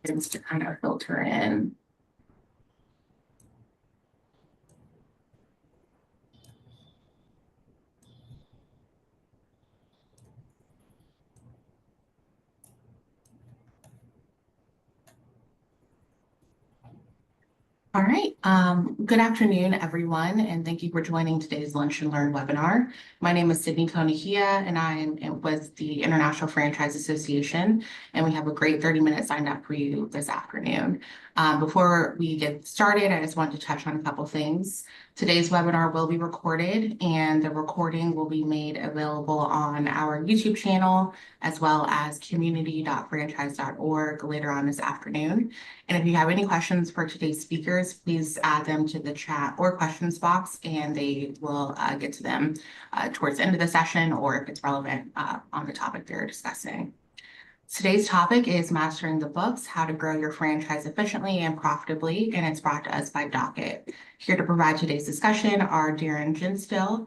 questions to kind of filter in. All right. Good afternoon, everyone, and thank you for joining today's Lunch and Learn webinar. My name is Sydney Konihia, and I am with the International Franchise Association, and we have a great 30 minutes signed up for you this afternoon. Before we get started, I just wanted to touch on a couple things. Today's webinar will be recorded, and the recording will be made available on our YouTube channel, as well as community.franchise.org later on this afternoon. And if you have any questions for today's speakers, please add them to the chat or questions box, and they will get to them towards the end of the session, or if it's relevant on the topic they're discussing. Today's topic is Mastering the Books, How to Grow Your Franchise Efficiently and Profitably, and it's brought to us by Docyt. Here to provide today's discussion are Darren Genstil,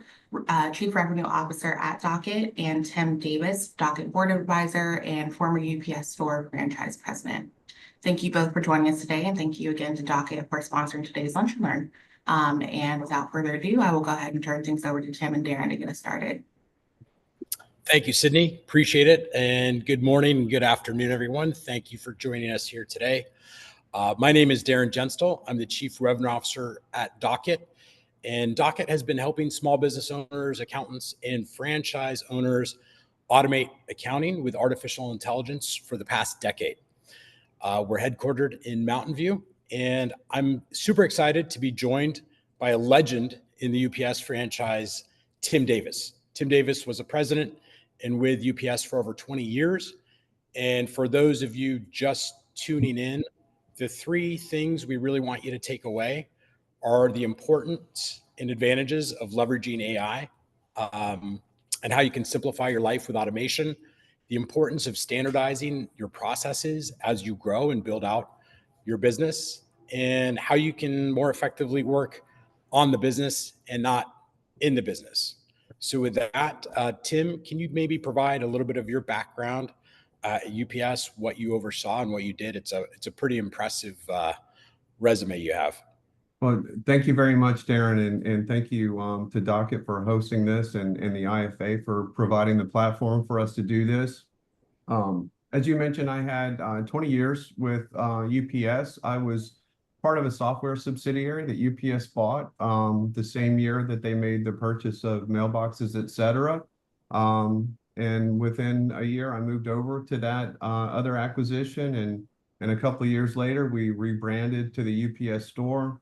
Chief Revenue Officer at Docyt, and Tim Davis, Docyt Board Advisor and former UPS Store Franchise President. Thank you both for joining us today, and thank you again to Docyt for sponsoring today's Lunch and Learn. And without further ado, I will go ahead and turn things over to Tim and Darren to get us started. Thank you, Sydney. Appreciate it. And good morning and good afternoon, everyone. Thank you for joining us here today. My name is Darren Genstil. I'm the Chief Revenue Officer at Docyt. And Docyt has been helping small business owners, accountants, and franchise owners automate accounting with artificial intelligence for the past decade. We're headquartered in Mountain View, and I'm super excited to be joined by a legend in the UPS franchise, Tim Davis. Tim Davis was a president and with UPS for over 20 years. And for those of you just tuning in, the three things we really want you to take away are the importance and advantages of leveraging AI, and how you can simplify your life with automation, the importance of standardizing your processes as you grow and build out your business, and how you can more effectively work on the business and not in the business. So with that, Tim, can you maybe provide a little bit of your background at UPS, what you oversaw and what you did? It's a pretty impressive resume you have. Well, thank you very much, Darren, and thank you to Docyt for hosting this and the IFA for providing the platform for us to do this. As you mentioned, I had 20 years with UPS. I was part of a software subsidiary that UPS bought the same year that they made the purchase of mailboxes, et cetera. And within a year, I moved over to that other acquisition. And a couple of years later, we rebranded to the UPS Store.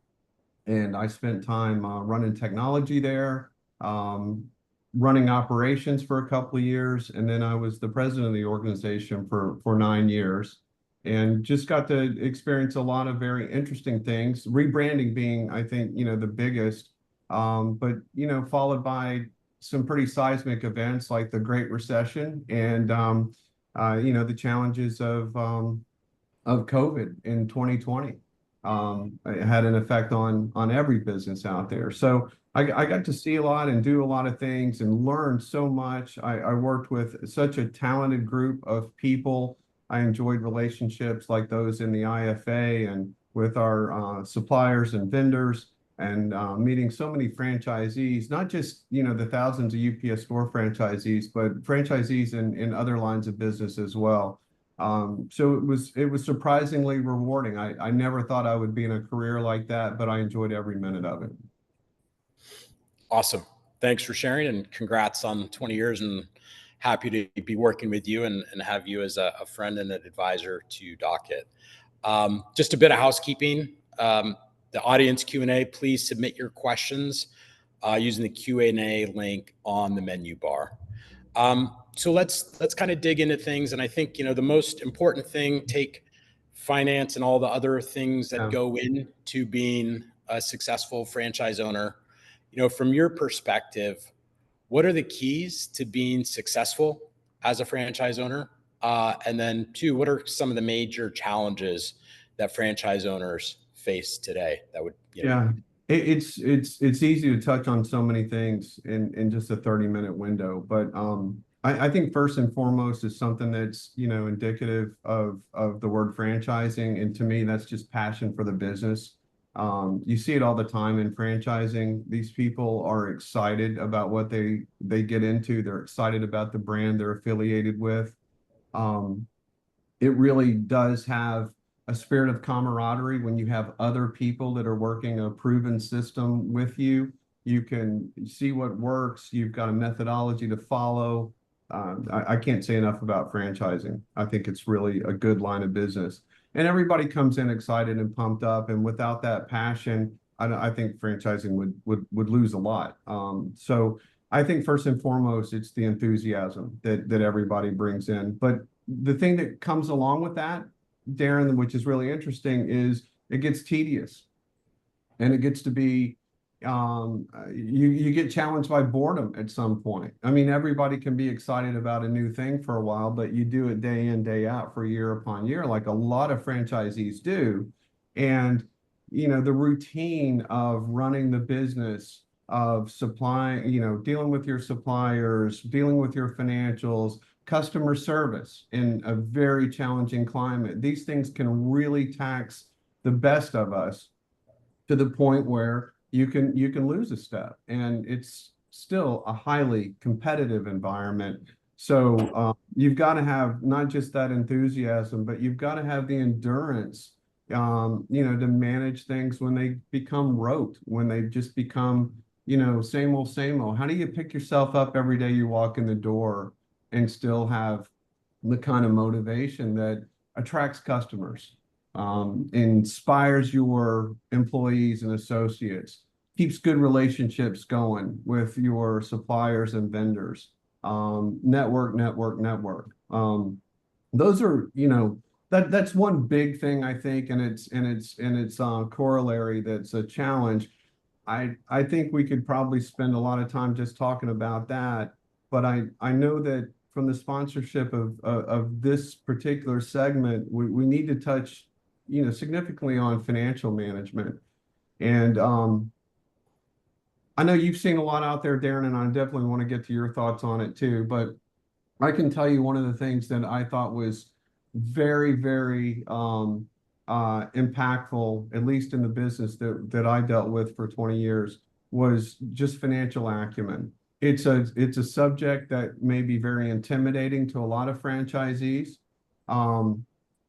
And I spent time running technology there, running operations for a couple of years. And then I was the president of the organization for 9 years. And just got to experience a lot of very interesting things, rebranding being, I think, the biggest, but, followed by some pretty seismic events like the Great Recession and, the challenges of COVID in 2020. It had an effect on every business out there. So I got to see a lot and do a lot of things and learn so much. I worked with such a talented group of people. I enjoyed relationships like those in the IFA and with our suppliers and vendors, and meeting so many franchisees, not just the thousands of UPS Store franchisees, but franchisees in other lines of business as well. So it was surprisingly rewarding. I never thought I would be in a career like that, but I enjoyed every minute of it. Awesome. Thanks for sharing, and congrats on 20 years, and happy to be working with you and have you as a friend and an advisor to Docyt. Just a bit of housekeeping. The audience Q&A, please submit your questions using the Q&A link on the menu bar. So let's kind of dig into things. And I think, the most important thing, take finance and all the other things that go into being a successful franchise owner. From your perspective, what are the keys to being successful as a franchise owner? And then two, what are some of the major challenges that franchise owners face today that would, it's easy to touch on so many things in just a 30-minute window, but I think first and foremost is something that's, indicative of the word franchising. And to me, that's just passion for the business. You see it all the time in franchising. These people are excited about what they get into. They're excited about the brand they're affiliated with. Um, it really does have a spirit of camaraderie when you have other people that are working a proven system with you. You can see what works. You've got a methodology to follow. I can't say enough about franchising. I think it's really a good line of business. And everybody comes in excited and pumped up. And without that passion, I think franchising would lose a lot. So I think first and foremost, it's the enthusiasm that everybody brings in. But the thing that comes along with that, Darren, which is really interesting, is it gets tedious, and it gets to be you get challenged by boredom at some point. I mean, everybody can be excited about a new thing for a while, but you do it day in, day out for year upon year, like a lot of franchisees do. And the routine of running the business, of supplying, dealing with your suppliers, dealing with your financials, customer service in a very challenging climate. These things can really tax the best of us to the point where you can lose a step, and it's still a highly competitive environment. So you've got to have not just that enthusiasm, but you've got to have the endurance, to manage things when they become rote, when they just become, same old, same old. How do you pick yourself up every day you walk in the door and still have the kind of motivation that attracts customers, inspires your employees and associates, keeps good relationships going with your suppliers and vendors, network. Those are, that's one big thing, I think, and it's corollary that's a challenge. I think we could probably spend a lot of time just talking about that, but I know that from the sponsorship of this particular segment, we need to touch, significantly on financial management. And I know you've seen a lot out there, Darren, and I definitely want to get to your thoughts on it too. But I can tell you one of the things that I thought was very, very impactful, at least in the business that I dealt with for 20 years, was just financial acumen. It's a subject that may be very intimidating to a lot of franchisees.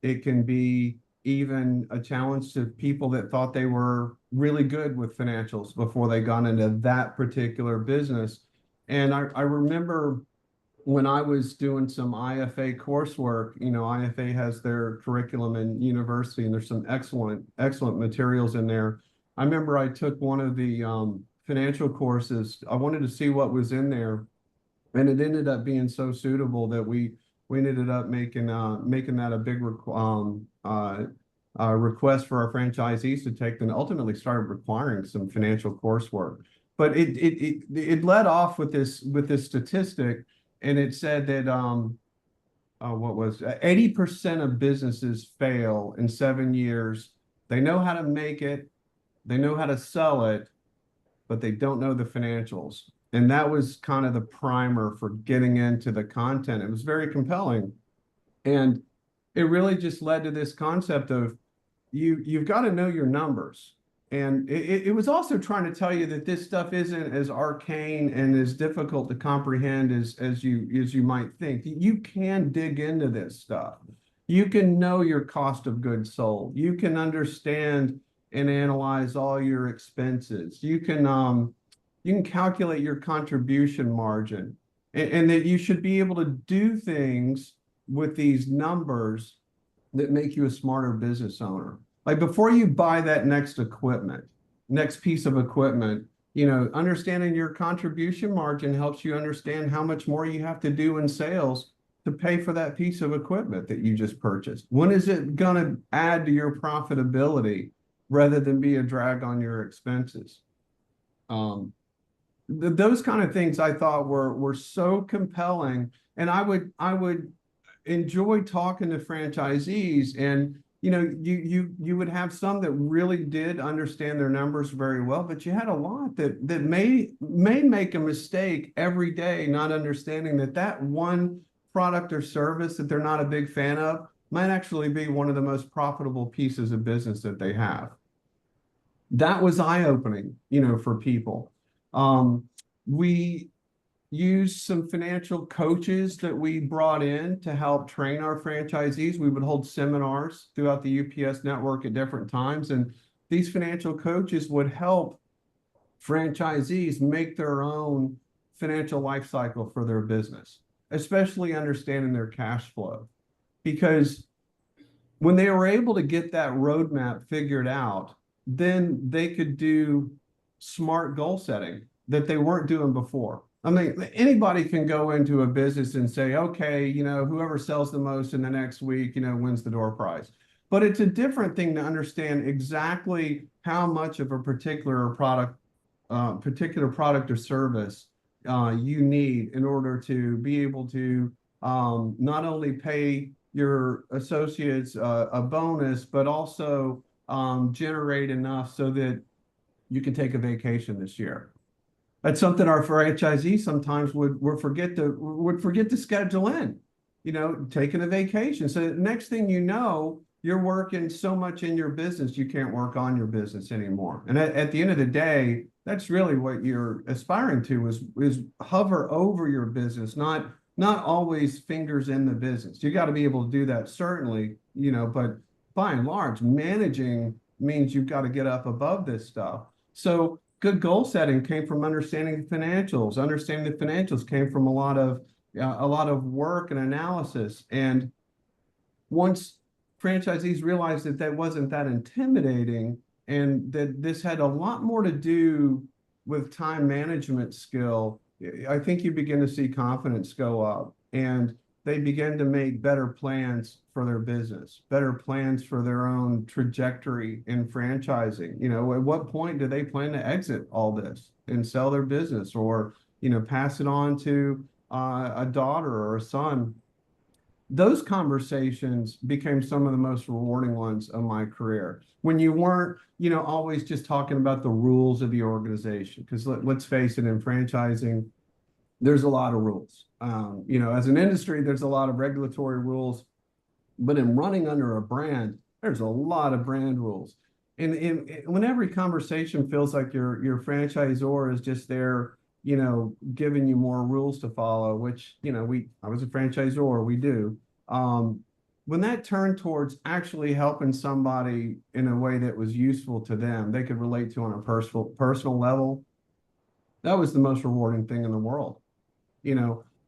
It can be even a challenge to people that thought they were really good with financials before they got into that particular business. And I remember when I was doing some IFA coursework, IFA has their curriculum in university, and there's some excellent materials in there. I remember I took one of the financial courses. I wanted to see what was in there, and it ended up being so suitable that we ended up making that a big request for our franchisees to take, and ultimately started requiring some financial coursework. But it led off with this statistic, and it said that what was 80% of businesses fail in 7 years. They know how to make it, they know how to sell it, but they don't know the financials. And that was kind of the primer for getting into the content. It was very compelling. And it really just led to this concept of you've got to know your numbers. And it was also trying to tell you that this stuff isn't as arcane and as difficult to comprehend as you might think. You can dig into this stuff. You can know your cost of goods sold. You can understand and analyze all your expenses. You can calculate your contribution margin, and that you should be able to do things with these numbers that make you a smarter business owner. Like before you buy that next piece of equipment, understanding your contribution margin helps you understand how much more you have to do in sales to pay for that piece of equipment that you just purchased. When is it going to add to your profitability rather than be a drag on your expenses? Those kind of things I thought were so compelling, and I would enjoy talking to franchisees and you would have some that really did understand their numbers very well, but you had a lot that may make a mistake every day, not understanding that one product or service that they're not a big fan of might actually be one of the most profitable pieces of business that they have. That was eye-opening, for people. We used some financial coaches that we brought in to help train our franchisees. We would hold seminars throughout the UPS network at different times, and these financial coaches would help franchisees make their own financial life cycle for their business, especially understanding their cash flow. Because when they were able to get that roadmap figured out, then they could do smart goal setting that they weren't doing before. I mean, anybody can go into a business and say, okay, whoever sells the most in the next week, wins the door prize. But it's a different thing to understand exactly how much of a particular product or service you need in order to be able to not only pay your associates a bonus, but also generate enough so that you can take a vacation this year. That's something our franchisees sometimes would forget to schedule in, taking a vacation. So the next thing you know, you're working so much in your business, you can't work on your business anymore. And at the end of the day, that's really what you're aspiring to is hover over your business, not always fingers in the business. You got to be able to do that, certainly, but by and large, managing means you've got to get up above this stuff. So good goal setting came from understanding the financials. Understanding the financials came from a lot of work and analysis. And once franchisees realized that wasn't that intimidating and that this had a lot more to do with time management skill, I think you begin to see confidence go up, and they begin to make better plans for their business, better plans for their own trajectory in franchising. At what point do they plan to exit all this and sell their business, or, pass it on to a daughter or a son? Those conversations became some of the most rewarding ones of my career. When you weren't, always just talking about the rules of the organization, because let's face it, in franchising, there's a lot of rules. As an industry, there's a lot of regulatory rules, but in running under a brand, there's a lot of brand rules. And when every conversation feels like your franchisor is just there, giving you more rules to follow, which, I was a franchisor, we do. When that turned towards actually helping somebody in a way that was useful to them, they could relate to on a personal level, that was the most rewarding thing in the world.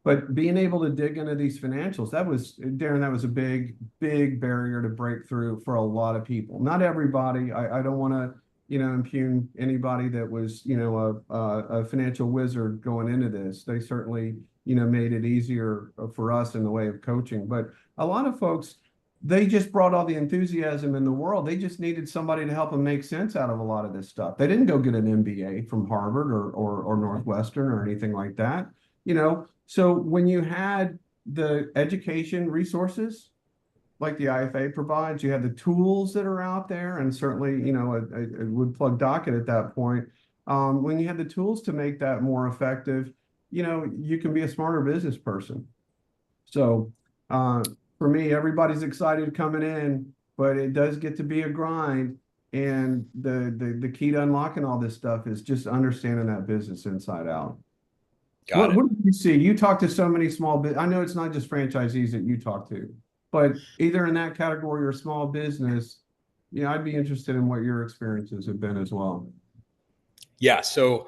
But being able to dig into these financials, Darren, that was a big, big barrier to break through for a lot of people. Not everybody. I don't want to, impugn anybody that was, a financial wizard going into this. They certainly, made it easier for us in the way of coaching. But a lot of folks, they just brought all the enthusiasm in the world. They just needed somebody to help them make sense out of a lot of this stuff. They didn't go get an MBA from Harvard or Northwestern or anything like that. So when you had the education resources like the IFA provides, you had the tools that are out there, and certainly, I would plug Docyt at that point. When you had the tools to make that more effective, you can be a smarter business person. So for me, everybody's excited coming in, but it does get to be a grind. And the key to unlocking all this stuff is just understanding that business inside out. What did you see? You talk to so many small business. I know it's not just franchisees that you talk to, but either in that category or small business, I'd be interested in what your experiences have been as well. Yeah. So,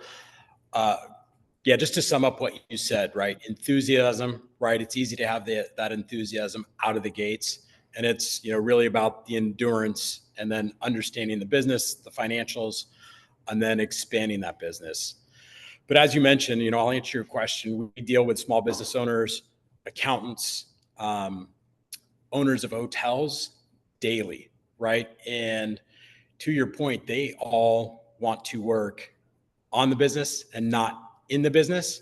just to sum up what you said, right? Enthusiasm, right? It's easy to have that enthusiasm out of the gates, and it's, really about the endurance and then understanding the business, the financials, and then expanding that business. But as you mentioned, I'll answer your question. We deal with small business owners, accountants, owners of hotels daily, right? And to your point, they all want to work on the business and not in the business,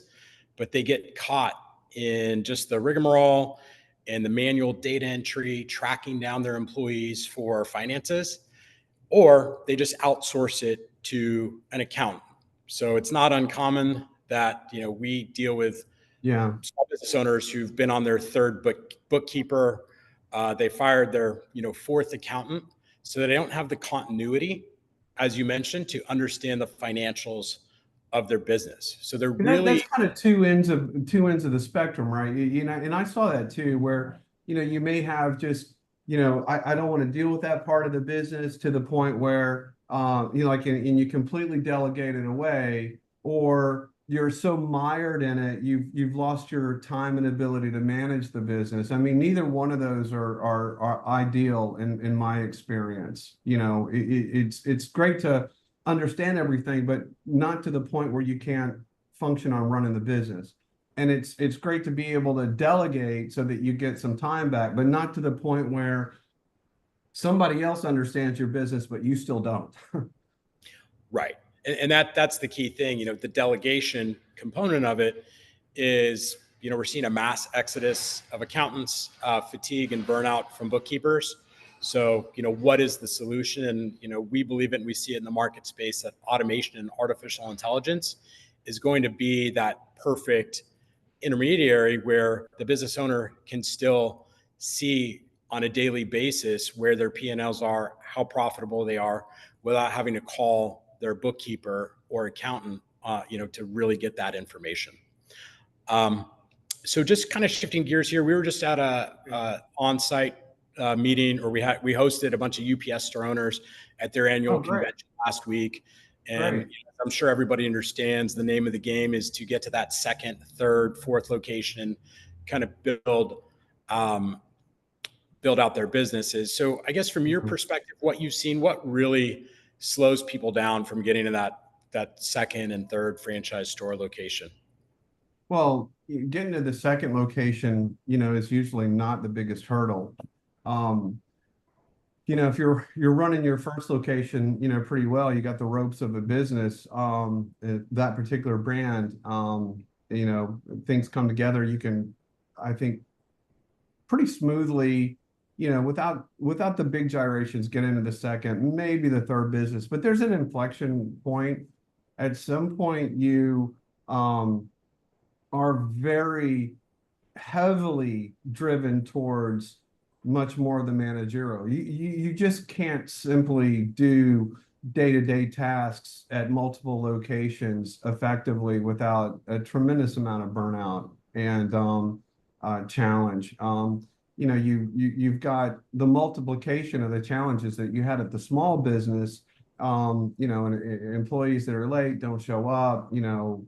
but they get caught in just the rigmarole and the manual data entry, tracking down their employees for finances, or they just outsource it to an accountant. So it's not uncommon that, we deal with small business owners who've been on their third bookkeeper. They fired their, fourth accountant, so they don't have the continuity, as you mentioned, to understand the financials of their business. So they're really that's kind of two ends of the spectrum, right? And I saw that too, where you may have just I don't want to deal with that part of the business to the point where and you completely delegate it away, or you're so mired in it you've lost your time and ability to manage the business. I mean, neither one of those are ideal in my experience. It's great to understand everything, but not to the point where you can't function on running the business. And it's great to be able to delegate so that you get some time back, but not to the point where somebody else understands your business, but you still don't. Right. And that's the key thing. The delegation component of it is, we're seeing a mass exodus of accountants, fatigue and burnout from bookkeepers. So, what is the solution? And, we believe it and we see it in the market space that automation and artificial intelligence is going to be that perfect intermediary where the business owner can still see on a daily basis where their P&Ls are, how profitable they are, without having to call their bookkeeper or accountant, to really get that information. So just kind of shifting gears here, we were just at a on-site meeting, or we hosted a bunch of UPS store owners at their annual convention last week. And I'm sure everybody understands the name of the game is to get to that second, third, fourth location and kind of build out their businesses. So I guess from your perspective, what you've seen, what really slows people down from getting to that second and third franchise store location? Well, getting to the second location, is usually not the biggest hurdle. If you're running your first location, pretty well, you got the ropes of a business, that particular brand, things come together. You can, I think, pretty smoothly, without the big gyrations, get into the second, maybe the third business. But there's an inflection point. At some point, you are very heavily driven towards much more of the managerial. You just can't simply do day-to-day tasks at multiple locations effectively without a tremendous amount of burnout and challenge. You've got the multiplication of the challenges that you had at the small business. And employees that are late, don't show up,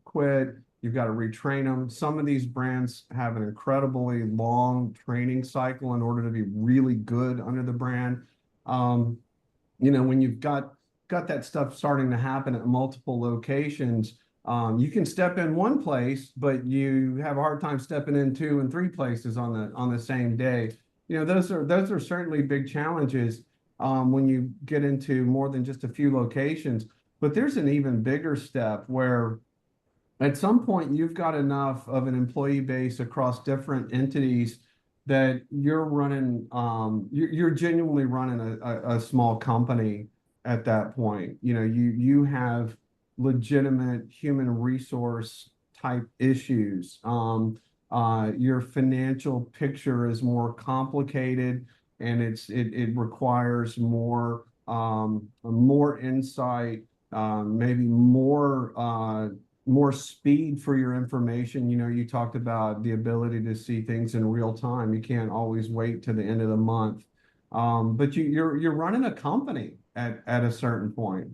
quit. You've got to retrain them. Some of these brands have an incredibly long training cycle in order to be really good under the brand. When you've got that stuff starting to happen at multiple locations, you can step in one place, but you have a hard time stepping in 2 and 3 places on the same day. Those are certainly big challenges when you get into more than just a few locations. But there's an even bigger step where at some point you've got enough of an employee base across different entities that you're running, you're genuinely running a small company at that point. You have legitimate human resource type issues. Your financial picture is more complicated, and it requires more insight, maybe more speed for your information. You talked about the ability to see things in real time. You can't always wait to the end of the month. But you're running a company at a certain point,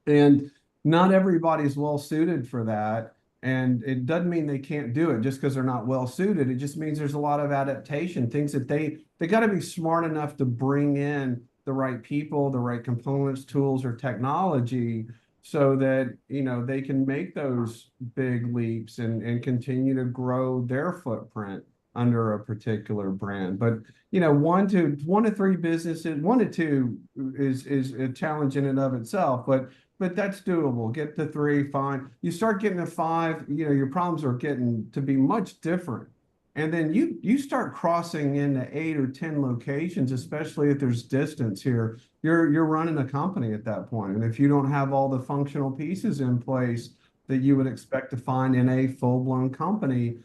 and not everybody's well suited for that. And it doesn't mean they can't do it just because they're not well suited. It just means there's a lot of adaptation, things that they got to be smart enough to bring in the right people, the right components, tools, or technology, so that they can make those big leaps and continue to grow their footprint under a particular brand. But 1 to 3 businesses, 1 to 2 is a challenge in and of itself, but that's doable. Get to 3, fine. You start getting to 5, your problems are getting to be much different. And then you start crossing into 8 or 10 locations, especially if there's distance here. You're running a company at that point. And if you don't have all the functional pieces in place that you would expect to find in a full-blown company,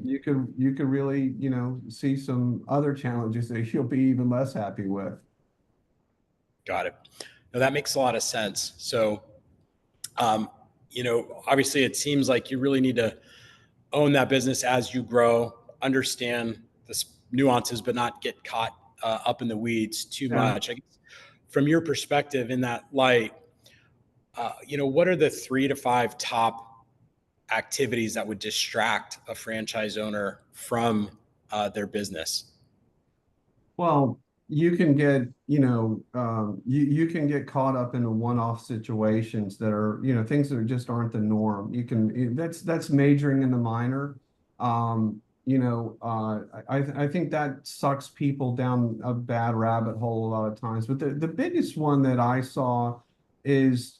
you could really, see some other challenges that you'll be even less happy with. Got it. Now that makes a lot of sense. So, obviously it seems like you really need to own that business as you grow, understand the nuances, but not get caught up in the weeds too much. I guess from your perspective in that light, what are the 3 to 5 top activities that would distract a franchise owner from their business? Well, you can get, you can get caught up in one-off situations that are, things that just aren't the norm. That's majoring in the minor. I think that sucks people down a bad rabbit hole a lot of times. But the biggest one that I saw is,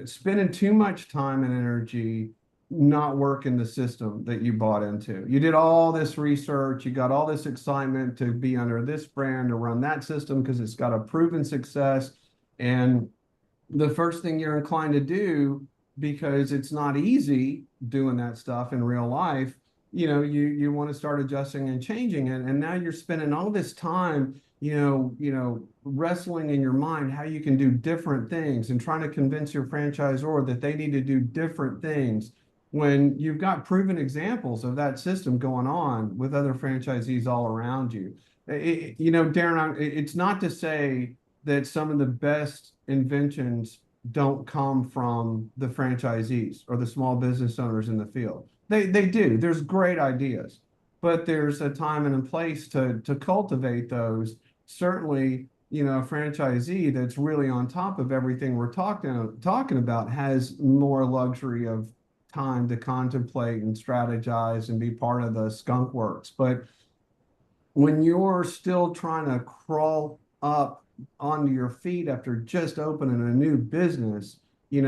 spending too much time and energy not working the system that you bought into. You did all this research, you got all this excitement to be under this brand or run that system because it's got a proven success. And the first thing you're inclined to do, because it's not easy doing that stuff in real life, you want to start adjusting and changing it. And now you're spending all this time, wrestling in your mind how you can do different things and trying to convince your franchisor that they need to do different things when you've got proven examples of that system going on with other franchisees all around you. Darren, it's not to say that some of the best inventions don't come from the franchisees or the small business owners in the field. They do. There's great ideas, but there's a time and a place to cultivate those. Certainly, a franchisee that's really on top of everything we're talking about has more luxury of time to contemplate and strategize and be part of the skunk works. But when you're still trying to crawl up onto your feet after just opening a new business, you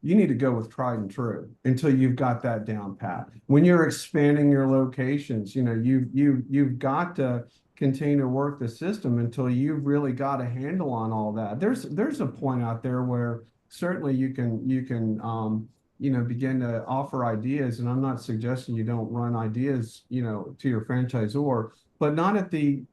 need to go with tried and true until you've got that down pat. When you're expanding your locations, you've got to continue to work the system until you've really got a handle on all that. There's a point out there where certainly you can begin to offer ideas, and I'm not suggesting you don't run ideas, to your franchisor, but not at the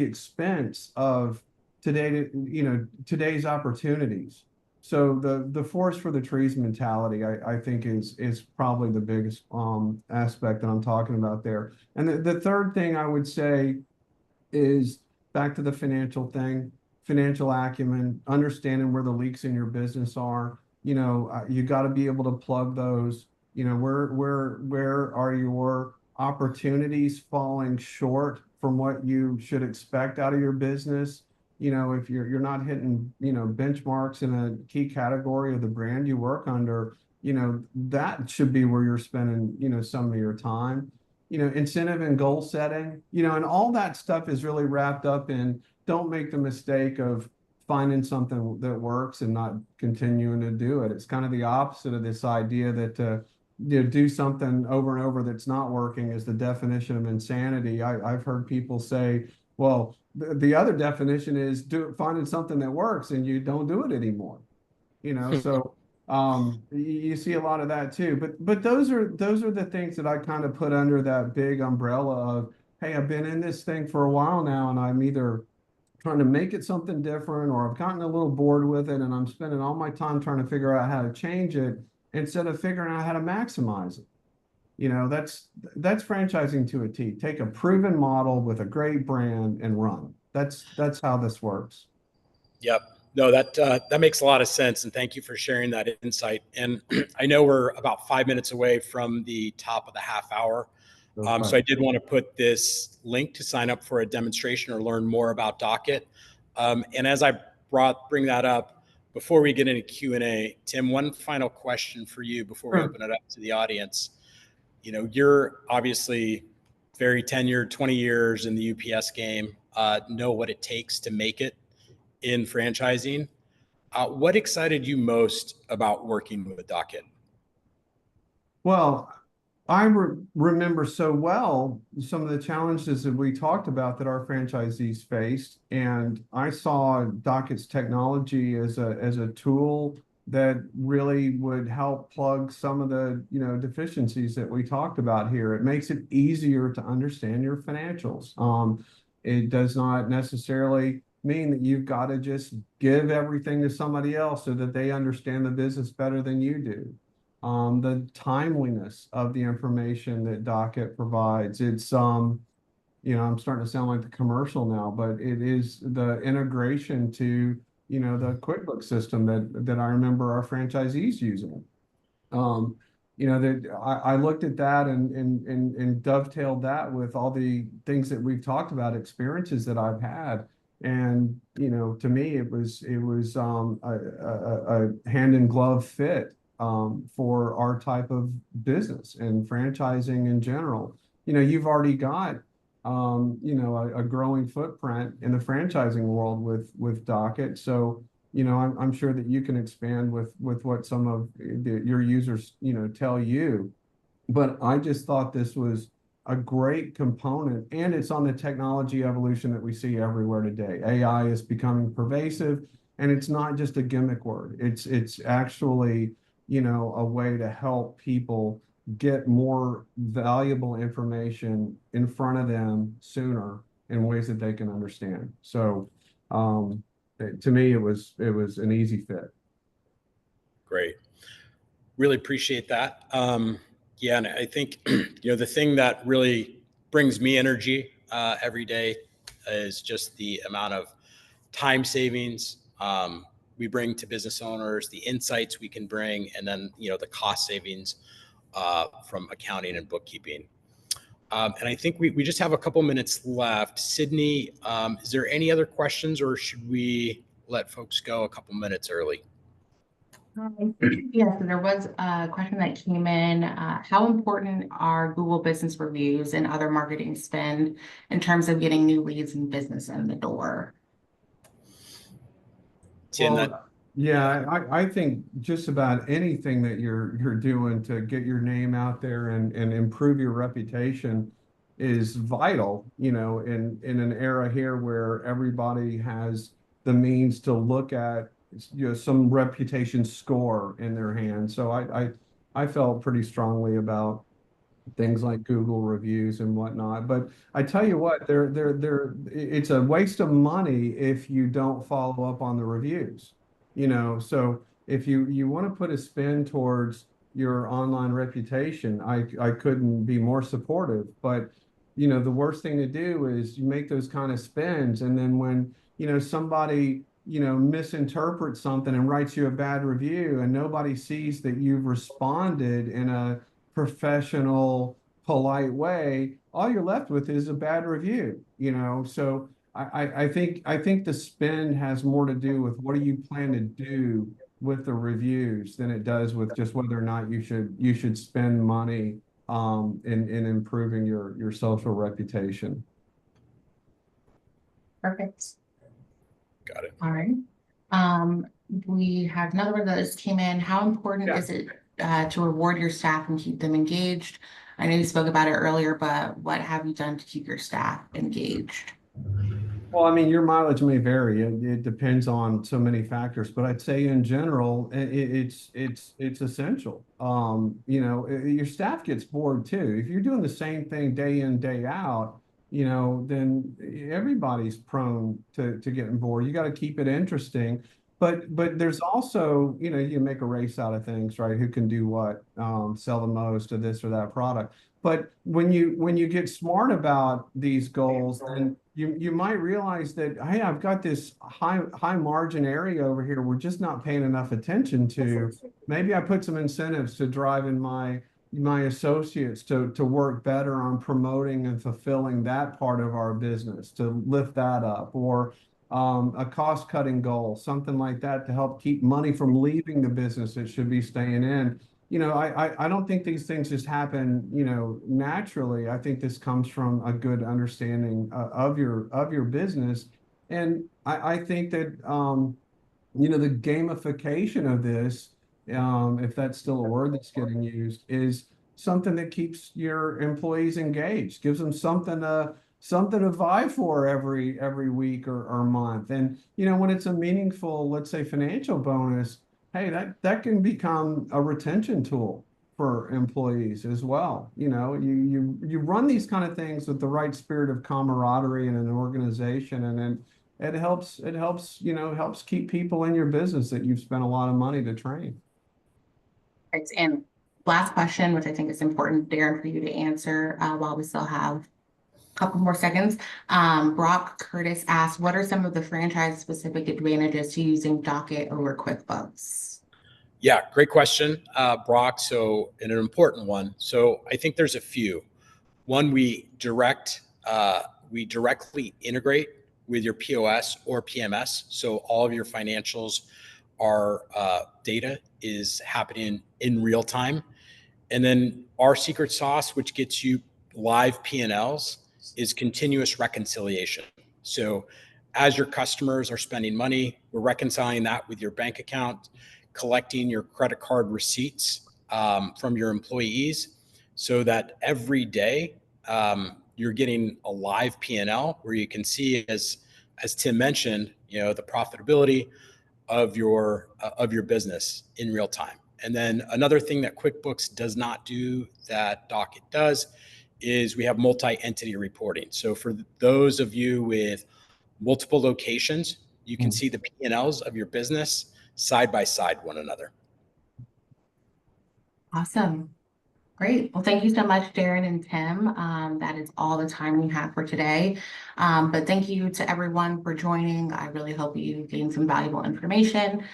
expense of today's opportunities. So the forest for the trees mentality, I think is probably the biggest aspect that I'm talking about there. And the third thing I would say is back to the financial thing, financial acumen, understanding where the leaks in your business are. You got to be able to plug those. Where are your opportunities falling short from what you should expect out of your business? If you're not hitting, benchmarks in a key category of the brand you work under, that should be where you're spending, some of your time. Incentive and goal setting, and all that stuff is really wrapped up in, don't make the mistake of finding something that works and not continuing to do it. It's kind of the opposite of this idea that do something over and over that's not working is the definition of insanity. I've heard people say, well, the other definition is finding something that works and you don't do it anymore. So you see a lot of that too. But those are the things that I kind of put under that big umbrella of, hey, I've been in this thing for a while now, and I'm either trying to make it something different, or I've gotten a little bored with it and I'm spending all my time trying to figure out how to change it instead of figuring out how to maximize it. That's franchising to a T. Take a proven model with a great brand and run. That's how this works. Yep. No, that makes a lot of sense. And thank you for sharing that insight. And I know we're about 5 minutes away from the top of the half hour. So I did want to put this link to sign up for a demonstration or learn more about Docyt. And as I bring that up, before we get into Q&A, Tim, one final question for you before we open it up to the audience. You're obviously very tenured, 20 years in the UPS game, know what it takes to make it in franchising. What excited you most about working with Docyt? Well, remember so well some of the challenges that we talked about that our franchisees faced, and I saw Docyt's technology as a tool that really would help plug some of the deficiencies that we talked about here. It makes it easier to understand your financials. It does not necessarily mean that you've got to just give everything to somebody else so that they understand the business better than you do. The timeliness of the information that Docyt provides. It's I'm starting to sound like the commercial now, but it is the integration to, the QuickBooks system that I remember our franchisees using. That I looked at that and dovetailed that with all the things that we've talked about, experiences that I've had. And, to me, it was a hand in glove fit for our type of business and franchising in general. You've already got a growing footprint in the franchising world with Docyt. So, I'm sure that you can expand with what some of your users, tell you. But I just thought this was a great component, and it's on the technology evolution that we see everywhere today. AI is becoming pervasive, and it's not just a gimmick word. It's actually, a way to help people get more valuable information in front of them sooner in ways that they can understand. So, to me, it was an easy fit. Great. Really appreciate that. Yeah, and I think the thing that really brings me energy every day is just the amount of time savings we bring to business owners, the insights we can bring, and then the cost savings from accounting and bookkeeping. And I think we just have a couple minutes left. Sydney, is there any other questions, or should we let folks go a couple minutes early? Yes, so there was a question that came in. How important are Google business reviews and other marketing spend in terms of getting new leads and business in the door? Yeah, I think just about anything that you're doing to get your name out there and improve your reputation is vital, in an era here where everybody has the means to look at, some reputation score in their hand. So I felt pretty strongly about things like Google reviews and whatnot. But I tell you what, it's a waste of money if you don't follow up on the reviews. So if you want to put a spin towards your online reputation, I couldn't be more supportive. But the worst thing to do is you make those kind of spins, and then when somebody misinterprets something and writes you a bad review, and nobody sees that you've responded in a professional, polite way, all you're left with is a bad review. So I think the spend has more to do with what do you plan to do with the reviews than it does with just whether or not you should spend money in improving your social reputation. Perfect. Got it. All right. We have another one that just came in. How important is it to reward your staff and keep them engaged? I know you spoke about it earlier, but what have you done to keep your staff engaged? Well, I mean, your mileage may vary. It depends on so many factors, but I'd say in general, it's essential. Your staff gets bored too. If you're doing the same thing day in, day out, then everybody's prone to getting bored. You got to keep it interesting. But there's also, you make a race out of things, right? Who can do what, sell the most of this or that product. But when you get smart about these goals, then you might realize that, hey, I've got this high margin area over here we're just not paying enough attention to. Maybe I put some incentives to drive in my associates to work better on promoting and fulfilling that part of our business, to lift that up, or a cost-cutting goal, something like that, to help keep money from leaving the business that should be staying in. I don't think these things just happen, naturally. I think this comes from a good understanding of your business. And I think that, the gamification of this, if that's still a word that's getting used, is something that keeps your employees engaged, gives them something to vie for every week or month. And when it's a meaningful, let's say, financial bonus, hey, that can become a retention tool for employees as well. You run these kind of things with the right spirit of camaraderie in an organization, and then it helps keep people in your business that you've spent a lot of money to train. Right. And last question, which I think is important, Darren, for you to answer while we still have a couple more seconds. Brock Curtis asked, what are some of the franchise-specific advantages to using Docyt over QuickBooks? Yeah, great question, Brock. So, and an important one. So I think there's a few. One, we directly integrate with your POS or PMS. So all of your financials, our data is happening in real time. And then our secret sauce, which gets you live P&Ls, is continuous reconciliation. So as your customers are spending money, we're reconciling that with your bank account, collecting your credit card receipts from your employees, so that every day you're getting a live P&L where you can see, as Tim mentioned, the profitability of your business in real time. And then another thing that QuickBooks does not do that Docyt does is we have multi-entity reporting. So for those of you with multiple locations, you can see the P&Ls of your business side by side one another. Awesome. Great. Well, thank you so much, Darren and Tim. That is all the time we have for today. But thank you to everyone for joining. I really hope you gained some valuable information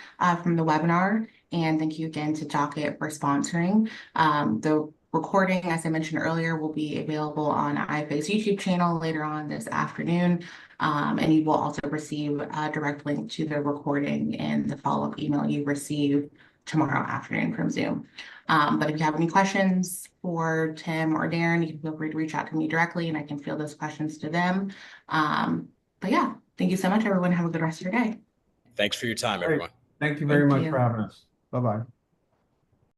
from the webinar. And thank you again to Docyt for sponsoring. The recording, as I mentioned earlier, will be available on IFA's YouTube channel later on this afternoon. And you will also receive a direct link to the recording in the follow-up email you receive tomorrow afternoon from Zoom. But if you have any questions for Tim or Darren, you can feel free to reach out to me directly and I can field those questions to them. But yeah, thank you so much, everyone. Have a good rest of your day. Thanks for your time, everyone. Thank you very much you. for having us. Bye-bye.